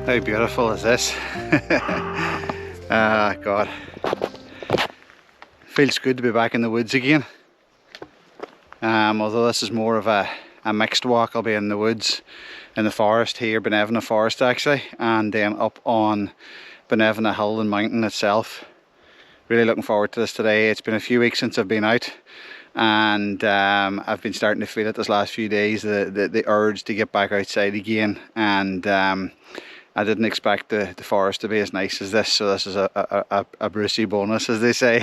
How beautiful is this? Ah, God. Feels good to be back in the woods again. Although this is more of a mixed walk. I'll be in the woods, in the forest here, Binevenagh forest actually, and then up on Binevenagh hill and mountain itself. Really looking forward to this today. It's been a few weeks since I've been out, and I've been starting to feel it this last few days, the urge to get back outside again. And I didn't expect the forest to be as nice as this, so this is a Brucey bonus, as they say.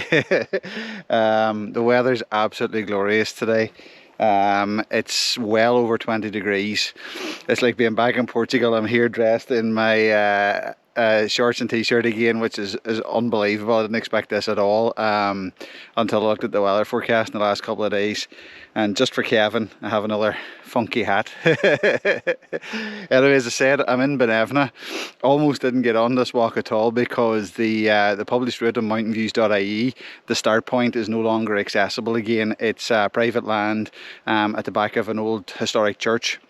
The weather's absolutely glorious today. It's well over 20 degrees. It's like being back in Portugal. I'm here dressed in my shorts and t-shirt again, which is unbelievable. I didn't expect this at all until I looked at the weather forecast in the last couple of days. And just for Kevin, I have another funky hat. Anyway, as I said, I'm in Binevenagh. Almost didn't get on this walk at all because the published route on mountainviews.ie, the start point is no longer accessible again. It's private land at the back of an old historic church.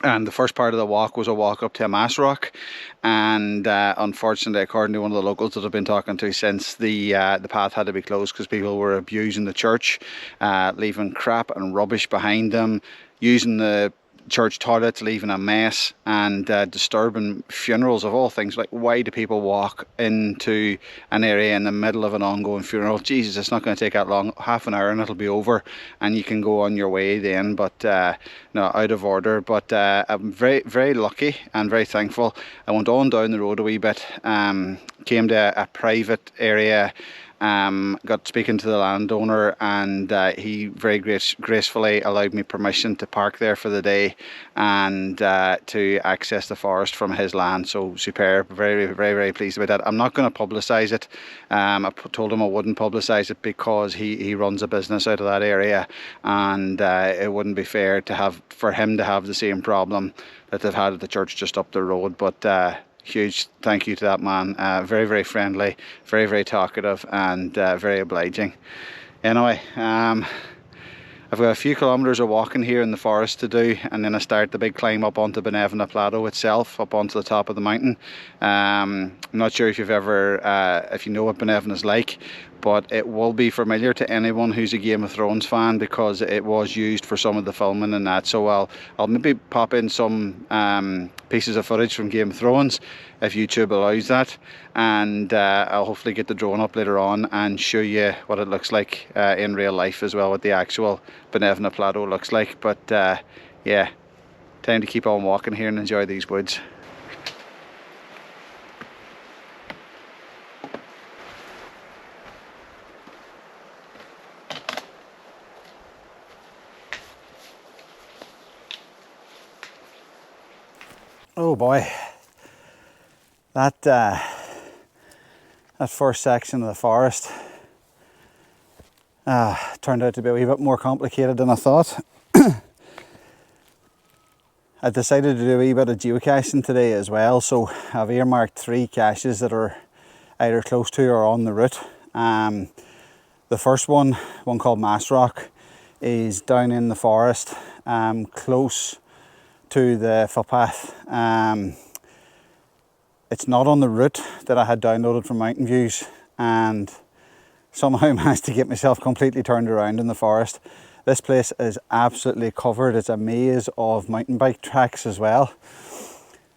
And the first part of the walk was a walk up to a mass rock, and unfortunately, according to one of the locals that I've been talking to since, the path had to be closed because people were abusing the church, leaving crap and rubbish behind them, using the church toilets, leaving a mess, and disturbing funerals of all things. Like, why do people walk into an area in the middle of an ongoing funeral? Jesus, it's not going to take that long, half an hour and it'll be over and you can go on your way then. But no, out of order. But I'm very, very lucky and very thankful. I went on down the road a wee bit, came to a private area, got speaking to the landowner, and he very gracefully allowed me permission to park there for the day and to access the forest from his land. So superb. Very, very, very pleased about that. I'm not going to publicise it. I told him I wouldn't publicise it because he runs a business out of that area, and it wouldn't be fair for him to have the same problem that they've had at the church just up the road. But huge thank you to that man. Very, very friendly, very, very talkative, and very obliging. Anyway, I've got a few kilometres of walking here in the forest to do, and then I start the big climb up onto Binevenagh plateau itself, up onto the top of the mountain. I'm not sure if you've ever, if you know what Binevenagh's like, but it will be familiar to anyone who's a Game of Thrones fan because it was used for some of the filming and that. So I'll maybe pop in some pieces of footage from Game of Thrones if YouTube allows that, and I'll hopefully get the drone up later on and show you what it looks like in real life as well, what the actual Binevenagh plateau looks like. But yeah, time to keep on walking here and enjoy these woods. Oh boy, that first section of the forest turned out to be a wee bit more complicated than I thought. I decided to do a wee bit of geocaching today as well, so I've earmarked 3 caches that are either close to or on the route. The first one called Mass Rock, is down in the forest, close to the footpath. It's not on the route that I had downloaded from Mountain Views, and somehow managed to get myself completely turned around in the forest. This place is absolutely covered. It's a maze of mountain bike tracks as well.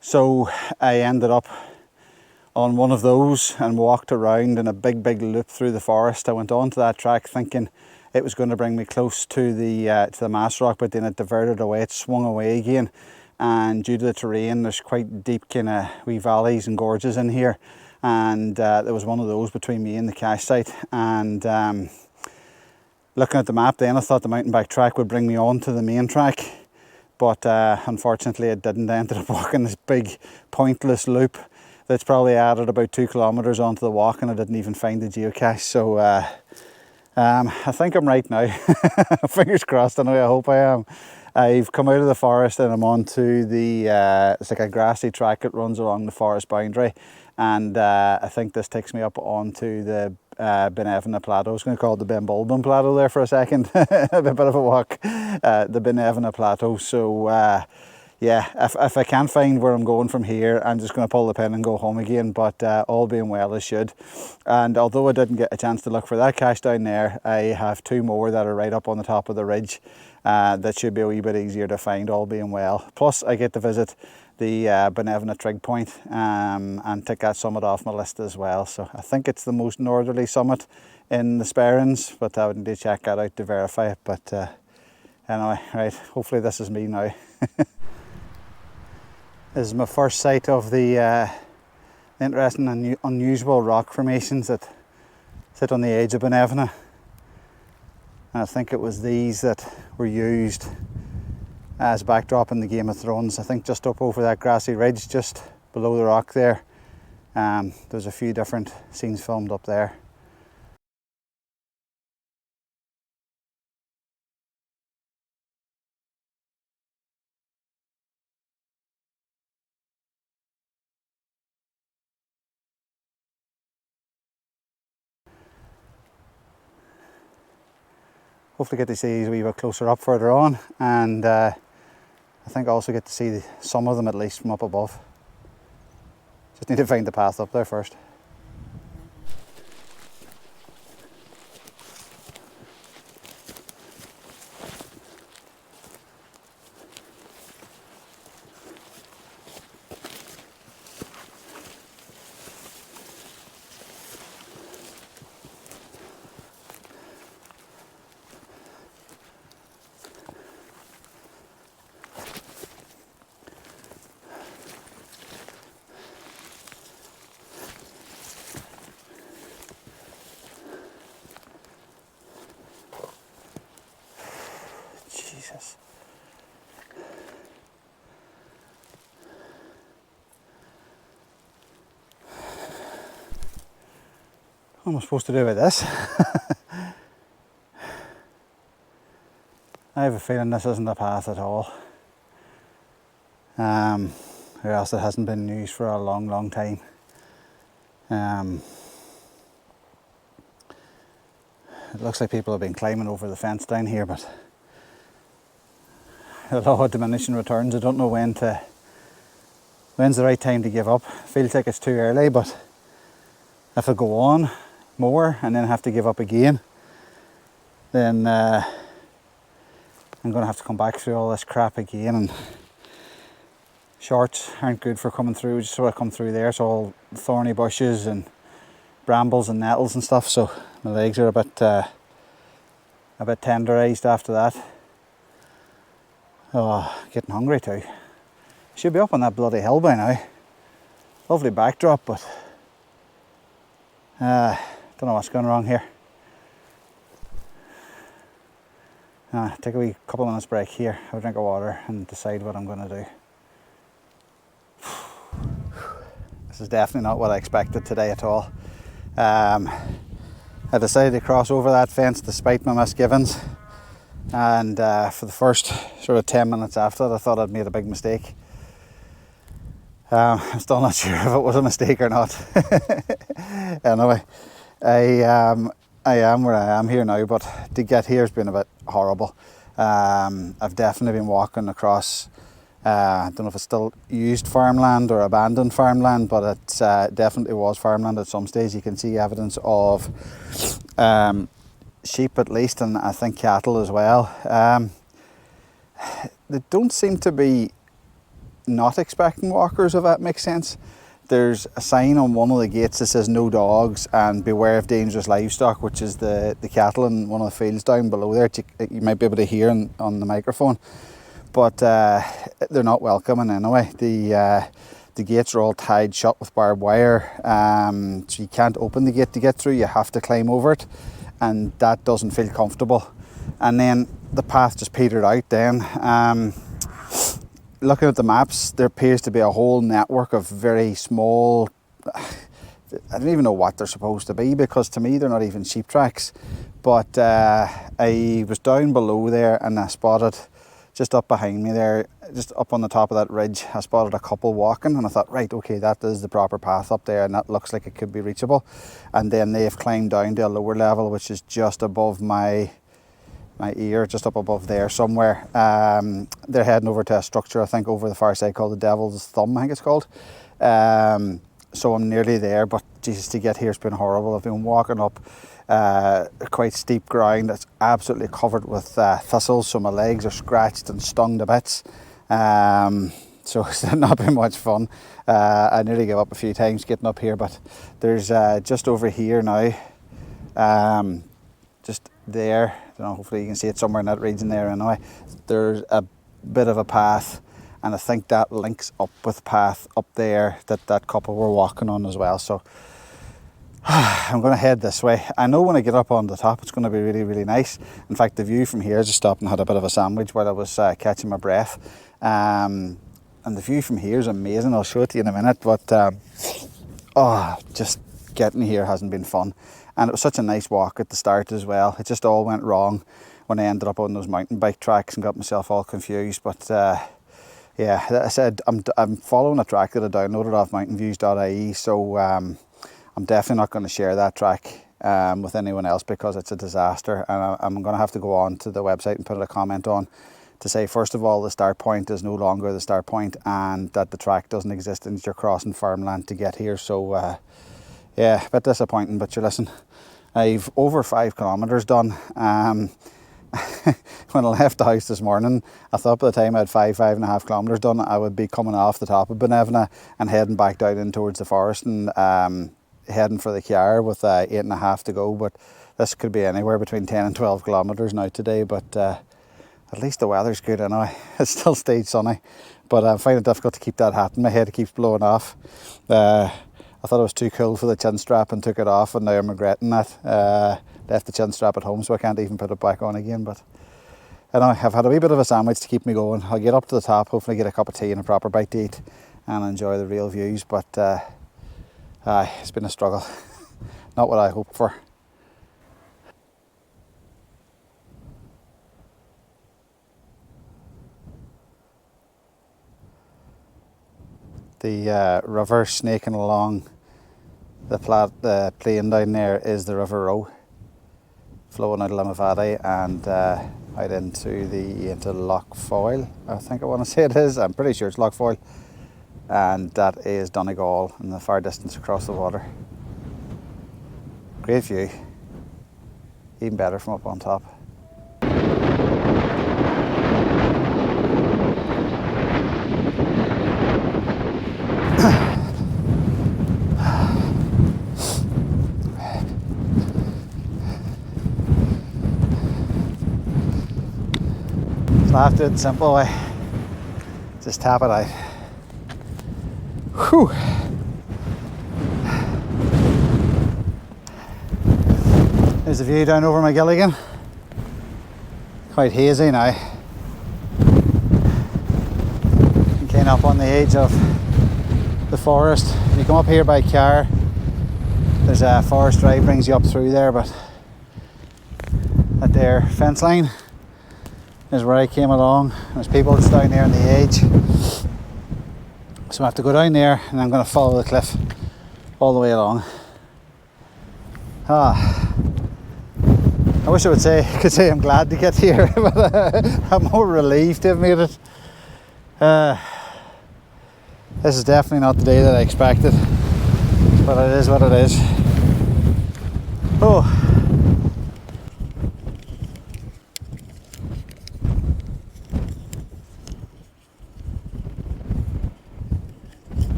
So I ended up on one of those and walked around in a big loop through the forest. I went onto that track thinking it was going to bring me close to the Mass Rock, but then it diverted away. It swung away again, and due to the terrain, there's quite deep kind of wee valleys and gorges in here, and there was one of those between me and the cache site. And looking at the map, then I thought the mountain bike track would bring me on to the main track, but unfortunately it didn't. I ended up walking this big pointless loop that's probably added about 2 kilometres onto the walk, and I didn't even find the geocache. So I think I'm right now. Fingers crossed. Anyway, I hope I am. I've come out of the forest and I'm onto the it's like a grassy track that runs along the forest boundary, and I think this takes me up onto the Binevenagh plateau. I was going to call it the Benbulben plateau there for a second. A bit of a walk. The Binevenagh plateau. So yeah, if I can't find where I'm going from here, I'm just going to pull the pin and go home again, but all being well, I should. And although I didn't get a chance to look for that cache down there, I have 2 more that are right up on the top of the ridge that should be a wee bit easier to find, all being well. Plus I get to visit the Binevenagh trig point and tick that summit off my list as well. So I think it's the most northerly summit in the Sperrins, but I would need to check that out to verify it. But anyway, right, hopefully this is me now. This is my first sight of the interesting and unusual rock formations that sit on the edge of Binevenagh. And I think it was these that were used as backdrop in the Game of Thrones. I think just up over that grassy ridge, just below the rock there, there's a few different scenes filmed up there. Hopefully get to see these a wee bit closer up further on, and I think I also get to see some of them at least from up above. Just need to find the path up there first. Jesus. What am I supposed to do with this? I have a feeling this isn't a path at all. Or else it hasn't been used for a long time. It looks like people have been climbing over the fence down here, but the law of diminishing returns. I don't know when's the right time to give up. Feels like it's too early, but if I go on more and then have to give up again, then I'm going to have to come back through all this crap again, and shorts aren't good for coming through. Just sort of come through there, it's all thorny bushes and brambles and nettles and stuff, so my legs are a bit tenderised after that. Oh, getting hungry too. Should be up on that bloody hill by now. Lovely backdrop, but don't know what's going wrong here. Take a wee couple of minutes break here, have a drink of water and decide what I'm going to do. This is definitely not what I expected today at all. I decided to cross over that fence despite my misgivings, and for the first sort of 10 minutes after that I thought I'd made a big mistake. I'm still not sure if it was a mistake or not. Anyway, I am where I am here now, but to get here has been a bit horrible. I've definitely been walking across, I don't know if it's still used farmland or abandoned farmland, but it definitely was farmland at some stage. You can see evidence of sheep at least, and I think cattle as well. They don't seem to be not expecting walkers, if that makes sense. There's a sign on one of the gates that says no dogs and beware of dangerous livestock, which is the cattle in one of the fields down below there. You might be able to hear on the microphone, but they're not welcoming anyway. The gates are all tied shut with barbed wire, so you can't open the gate to get through. You have to climb over it, and that doesn't feel comfortable. And then the path just petered out then. Looking at the maps, there appears to be a whole network of very small, I don't even know what they're supposed to be, because to me they're not even sheep tracks. But I was down below there and I spotted, just up behind me there, just up on the top of that ridge, I spotted a couple walking, and I thought, right, okay, that is the proper path up there and that looks like it could be reachable. And then they've climbed down to a lower level, which is just above my my ear, just up above there somewhere. They're heading over to a structure, I think, over the far side called the Devil's Thumb, I think it's called. So I'm nearly there, but Jesus, to get here has been horrible. I've been walking up quite steep ground that's absolutely covered with thistles, so my legs are scratched and stung to bits. So it's not been much fun. I nearly gave up a few times getting up here, but there's just over here now, just there, I don't know, hopefully you can see it somewhere in that region there anyway. There's a bit of a path, and I think that links up with the path up there that couple were walking on as well. So I'm going to head this way. I know when I get up on the top it's going to be really, really nice. In fact, the view from here, I just stopped and had a bit of a sandwich while I was catching my breath. And the view from here is amazing. I'll show it to you in a minute, but just getting here hasn't been fun. And it was such a nice walk at the start as well. It just all went wrong when I ended up on those mountain bike tracks and got myself all confused. But yeah, I said I'm following a track that I downloaded off mountainviews.ie, so I'm definitely not going to share that track with anyone else because it's a disaster, and I'm going to have to go on to the website and put a comment on to say, first of all, the start point is no longer the start point, and that the track doesn't exist and you're crossing farmland to get here. So yeah, a bit disappointing, but you listen, I've over 5 kilometres done. When I left the house this morning, I thought by the time I had 5.5 kilometres done, I would be coming off the top of Binevenagh and heading back down in towards the forest and heading for the Chiar with 8.5 to go. But this could be anywhere between 10 and 12 kilometres now today, but at least the weather's good anyway. It's still stayed sunny, but I find it difficult to keep that hat in my head. It keeps blowing off. I thought it was too cool for the chin strap and took it off, and now I'm regretting that. Left the chin strap at home, so I can't even put it back on again. But anyway, I've had a wee bit of a sandwich to keep me going. I'll get up to the top, hopefully get a cup of tea and a proper bite to eat and enjoy the real views. But it's been a struggle. Not what I hoped for. The river snaking along the plain down there is the River Roe, flowing out of Limavady and out into Loch Foyle, I think I want to say it is. I'm pretty sure it's Loch Foyle, and that is Donegal in the far distance across the water. Great view, even better from up on top. So I have to do it the simple way. Just tap it out. Whew. There's the view down over my Gilligan. Quite hazy now. And kind of up on the edge of the forest. You come up here by Chiar, there's a forest drive brings you up through there, but that there fence line is where I came along. There's people just down there on the edge, so I have to go down there and I'm going to follow the cliff all the way along. I wish I could say I'm glad to get here, but I'm more relieved to have made it. This is definitely not the day that I expected, but it is what it is. Oh.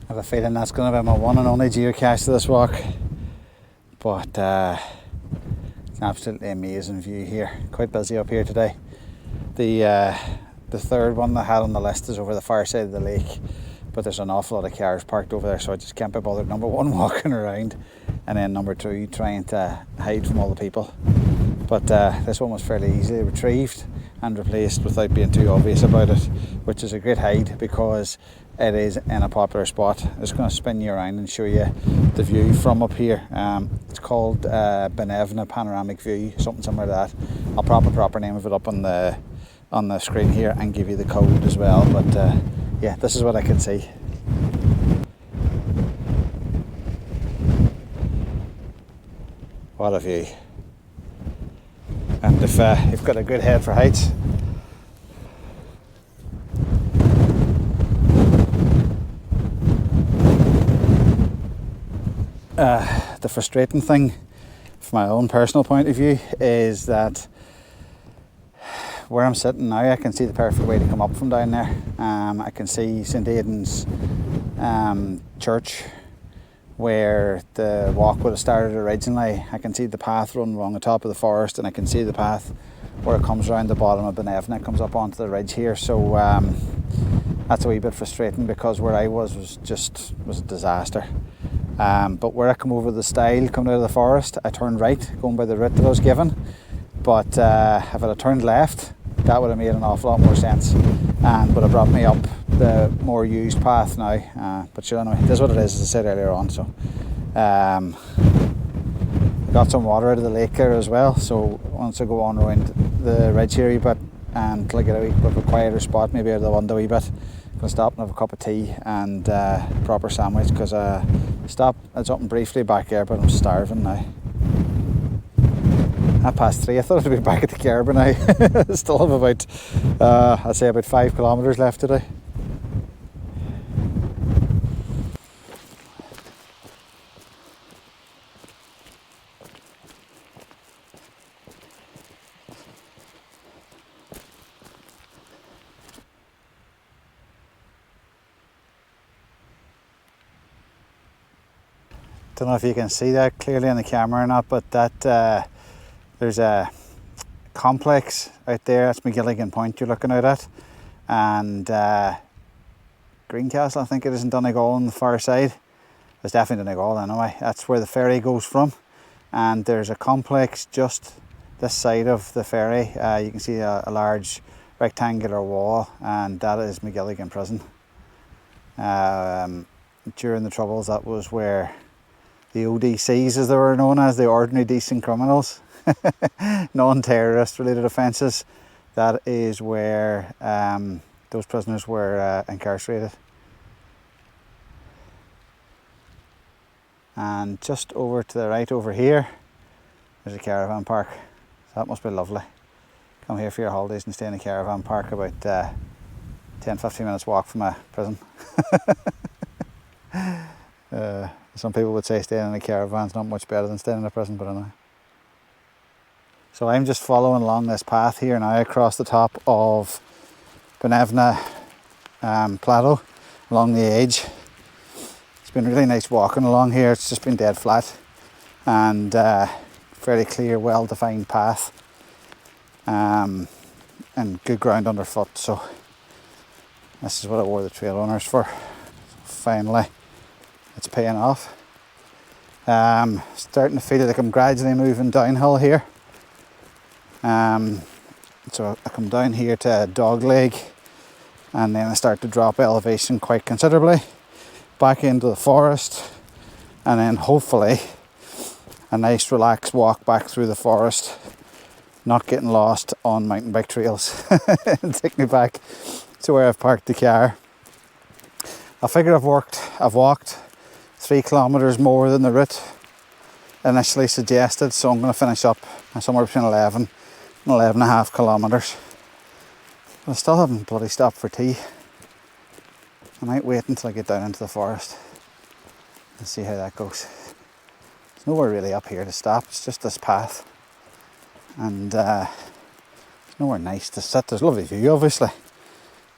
I have a feeling that's going to be my one and only geocache to this walk, but it's an absolutely amazing view here. Quite busy up here today. The third one I had on the list is over the far side of the lake, but there's an awful lot of cars parked over there, so I just can't be bothered. Number one, walking around, and then number two, trying to hide from all the people. But this one was fairly easily retrieved. and replaced without being too obvious about it, which is a great hide because it is in a popular spot. I'm just going to spin you around and show you the view from up here. It's called Binevenagh Panoramic View, something similar to that. I'll prop a proper name of it up on the screen here and give you the code as well. But yeah, this is what I can see. What a view. And if you've got a good head for heights, the frustrating thing from my own personal point of view is that where I'm sitting now, I can see the perfect way to come up from down there. I can see St Aidan's church, where the walk would have started originally. I can see the path running along the top of the forest, and I can see the path where it comes around the bottom of Binevenagh, comes up onto the ridge here. So that's a wee bit frustrating because where I was a disaster. But where I come over the stile coming out of the forest, I turned right, going by the route that I was given. But if I had turned left, that would have made an awful lot more sense and would have brought me up the more used path now. But sure, anyway, this is what it is, as I said earlier on. So got some water out of the lake there as well. So once I go on around the ridge here a wee bit and till I get a wee bit of a quieter spot, maybe out of the window a wee bit, I'm going to stop and have a cup of tea and proper sandwich, because I had something briefly back there, but I'm starving now. 3:30, I thought I'd be back at the care by now. Still have about, I'd say about 5 kilometres left today. Don't know if you can see that clearly on the camera or not, but that there's a complex out there. That's McGilligan Point you're looking out at, and Greencastle, I think it is, in Donegal on the far side. It's definitely Donegal anyway. That's where the ferry goes from, and there's a complex just this side of the ferry. You can see a large rectangular wall, and that is McGilligan Prison. During the Troubles, that was where the ODCs, as they were known as, the ordinary decent criminals, non-terrorist related offences, that is where those prisoners were incarcerated. And just over to the right over here, there's a caravan park. So that must be lovely. Come here for your holidays and stay in a caravan park about 10-15 minutes walk from a prison. Some people would say staying in a caravan is not much better than staying in a prison, but anyway. So I'm just following along this path here now across the top of Binevenagh plateau, along the edge. It's been really nice walking along here. It's just been dead flat and fairly clear, well-defined path, and good ground underfoot. So this is what I wore the trail runners for. So finally, it's paying off. Starting to feel like I'm gradually moving downhill here. So I come down here to a dog leg, and then I start to drop elevation quite considerably back into the forest, and then hopefully a nice relaxed walk back through the forest, not getting lost on mountain bike trails and take me back to where I've parked the car. I figure I've walked 3 kilometres more than the route initially suggested, so I'm going to finish up somewhere between 11 and 11.5 kilometres. But I still haven't bloody stopped for tea. I might wait until I get down into the forest and see how that goes. There's nowhere really up here to stop, it's just this path, and there's nowhere nice to sit. There's a lovely view obviously,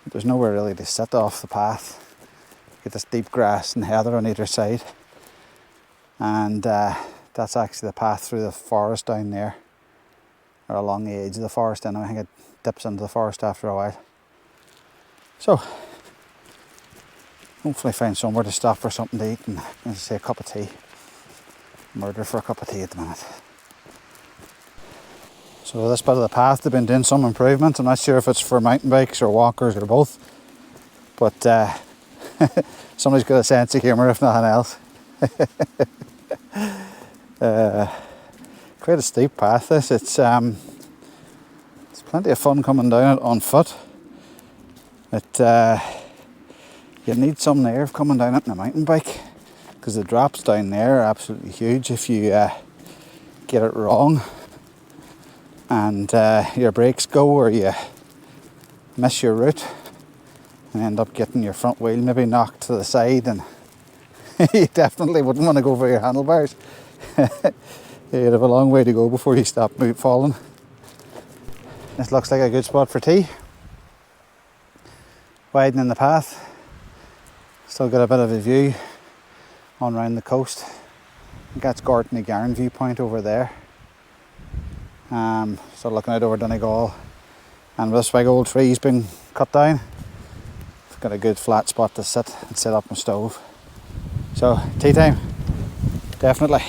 but there's nowhere really to sit off the path. Get this deep grass and heather on either side, and that's actually the path through the forest down there, or along the edge of the forest. And I think it dips into the forest after a while. So hopefully find somewhere to stop for something to eat, and as I say, a cup of tea. Murder for a cup of tea at the minute. So this bit of the path, they've been doing some improvements. I'm not sure if it's for mountain bikes or walkers or both, but somebody's got a sense of humour if nothing else. Quite a steep path this. It's plenty of fun coming down it on foot. You need some nerve coming down it in a mountain bike, because the drops down there are absolutely huge if you get it wrong and your brakes go, or you miss your route and end up getting your front wheel maybe knocked to the side, and you definitely wouldn't want to go for your handlebars. You'd have a long way to go before you stop falling. This looks like a good spot for tea. Widening the path. Still got a bit of a view on round the coast. I think that's Gortney Garn viewpoint over there. So looking out over Donegal, and this big old tree's been cut down. I've got a good flat spot to sit and set up my stove. So tea time, definitely.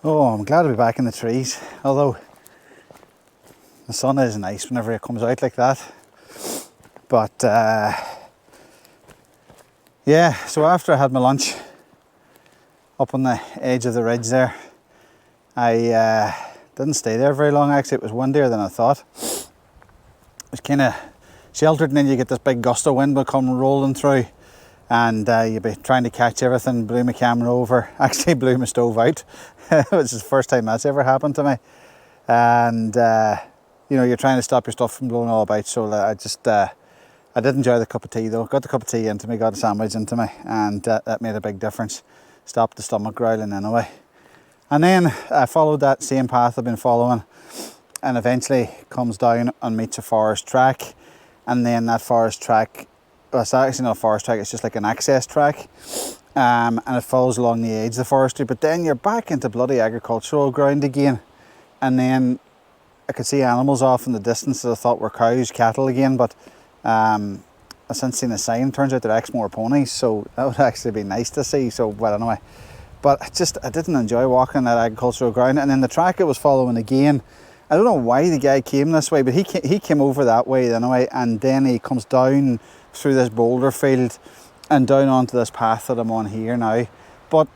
Oh, I'm glad to be back in the trees, although the sun is nice whenever it comes out like that. But yeah, so after I had my lunch up on the edge of the ridge there, I didn't stay there very long actually. It was windier than I thought. It was kind of sheltered, and then you get this big gust of wind will come rolling through, and you'll be trying to catch everything. Blew my camera over, actually blew my stove out, which is the first time that's ever happened to me. And you know, you're trying to stop your stuff from blowing all about. So I did enjoy the cup of tea though. Got the cup of tea into me, got a sandwich into me, and that made a big difference. Stopped the stomach growling anyway. And then I followed that same path I've been following, and eventually comes down and meets a forest track. And then that forest track, well, it's actually not a forest track, it's just like an access track. And it follows along the edge of the forestry, but then you're back into bloody agricultural ground again. And then I could see animals off in the distance that I thought were cows, cattle again, but I've since seen a sign. Turns out they're Exmoor ponies, so that would actually be nice to see. So, well, anyway, but I didn't enjoy walking that agricultural ground. And then the track I was following again, I don't know why the guy came this way, but he came over that way anyway, and then he comes down through this boulder field and down onto this path that I'm on here now. But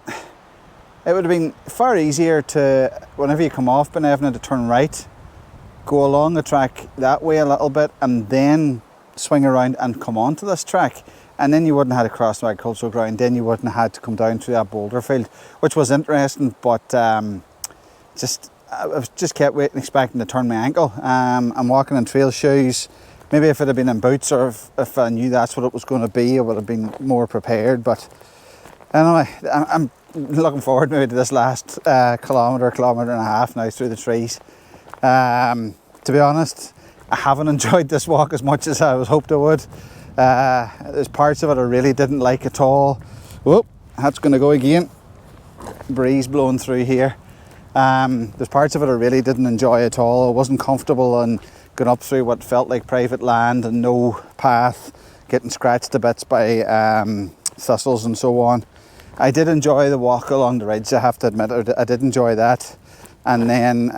it would have been far easier to, whenever you come off Binevenagh, to turn right, go along the track that way a little bit, and then swing around and come onto this track. And then you wouldn't have had to cross the agricultural ground, then you wouldn't have had to come down through that boulder field, which was interesting, but I just kept waiting, expecting to turn my ankle. I'm walking in trail shoes. Maybe if it had been in boots, or if I knew that's what it was going to be, I would have been more prepared. But anyway, I'm looking forward maybe to this last kilometre and a half now through the trees. To be honest, I haven't enjoyed this walk as much as I was hoped I would. There's parts of it I really didn't like at all. Whoop, that's going to go again. Breeze blowing through here. There's parts of it I really didn't enjoy at all. I wasn't comfortable and going up through what felt like private land and no path, getting scratched to bits by thistles and so on. I did enjoy the walk along the ridge, I have to admit. I did enjoy that. And then,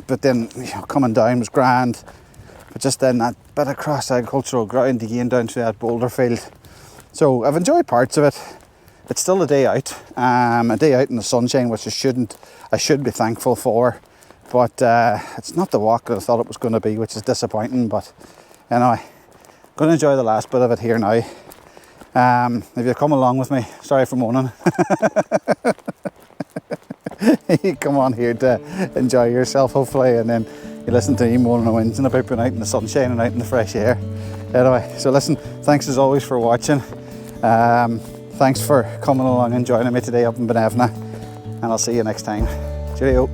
but then, you know, coming down was grand. But just then that bit across agricultural ground again down through that boulder field. So I've enjoyed parts of it. It's still a day out in the sunshine, which I should be thankful for. But it's not the walk that I thought it was going to be, which is disappointing. But anyway, going to enjoy the last bit of it here now. If you come along with me, sorry for moaning. You come on here to enjoy yourself, hopefully, and then you listen to me moaning and whinging about being out in the sunshine and out in the fresh air. Anyway, so listen, thanks as always for watching. Thanks for coming along and joining me today up in Binevenagh, and I'll see you next time. Cheerio.